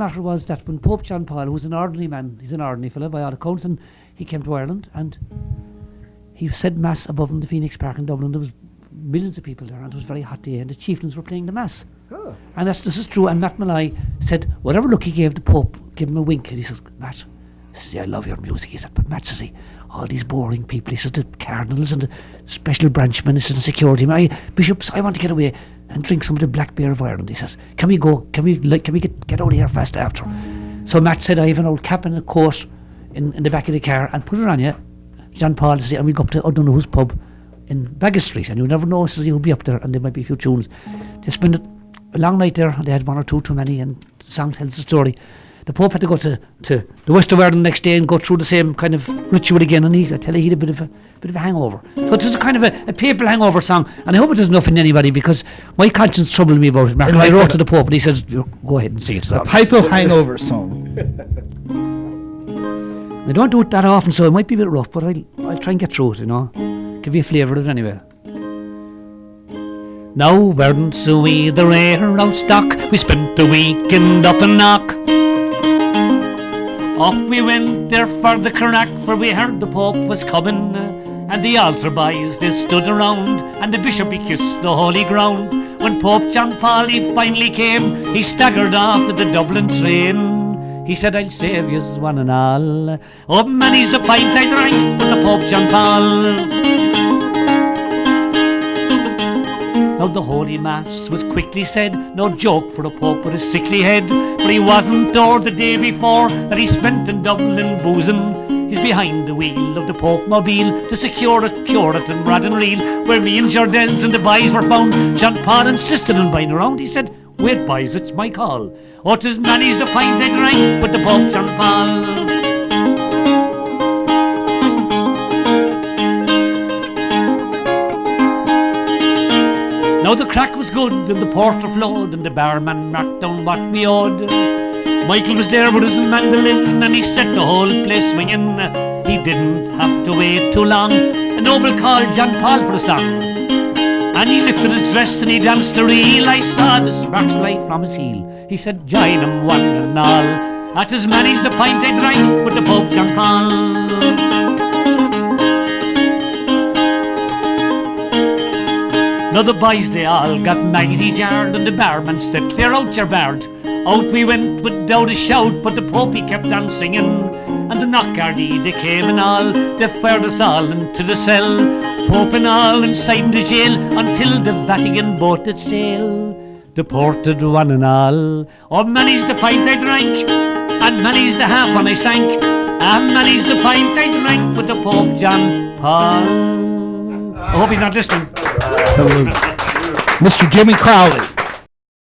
matter was that when Pope John Paul, who was an ordinary man, he's an ordinary fellow by all accounts, and he came to Ireland and he said Mass above in the Phoenix Park in Dublin. There was millions of people there, and it was a very hot day, and the chieftains were playing the Mass. Oh. And this is true. And Matt Maley said, whatever look he gave the Pope, give him a wink. And he says, Matt, he says, I love your music. He said, but Matt, says he, all these boring people, he said, the cardinals and the special branchmen, he said, the security men, bishops, I want to get away and drink some of the black beer of Ireland. He says, can we get out of here fast after? So Matt said, I have an old cap and a coat in the back of the car, and put it on you, John Paul, says, and we go up to I don't know whose pub in Becker Street, and you never know, says he'll be up there, and there might be a few tunes. They spent a long night there, and they had one or two too many, and the song tells the story. The Pope had to go to the west of Ireland the next day and go through the same kind of ritual again, and I tell you, he had a bit of a hangover. So it's a kind of a papal hangover song, and I hope it doesn't offend anybody, because my conscience troubled me about it, Mark. I wrote to the Pope, and he said, go ahead and sing it. A papal hangover song. I don't do it that often, so it might be a bit rough, but I'll try and get through it, you know. Give you a flavour of it anyway. Now weren't so we the rare old stock, we spent the weekend up in Knock. Up we went there for the crack, for we heard the Pope was coming, and the altar boys they stood around, and the bishop he kissed the holy ground. When Pope John Paul he finally came, he staggered off at the Dublin train. He said, I'll save yous one and all. Oh, many's the pint I drank with the Pope John Paul. Now the Holy Mass was quickly said, no joke for the Pope with a sickly head, but he wasn't there the day before that he spent in Dublin boozing. He's behind the wheel of the Pope mobile to secure it, cure it and rod and reel, where me and Jordez and the boys were found. John Paul insisted on buying around. He said, wait boys, it's my call. Oh, 'tis many's the pint I drank with the Pope John Paul. Now the crack was good and the porter flowed, and the barman marked down what we owed. Michael was there with his mandolin, and he set the whole place swinging. He didn't have to wait too long. A noble called John Paul for a song, and he lifted his dress and he danced a reel. I saw the sparks fly from his heel. He said, join him one and all. At as many's the pint I drank with the Pope John Paul. Now the boys they all got mighty jarred, and the barman said, clear out your bard. Out we went without a shout, but the Pope he kept on singing, and the Knockardie they came and all, they fired us all into the cell. Pope and all inside the jail, until the Vatican boat did sail. Deported one and all. Oh, many's the pint I drank, and many's the half one I sank, and many's the pint I drank with the Pope John Paul. I hope he's not listening. Mr. Jimmy Crowley.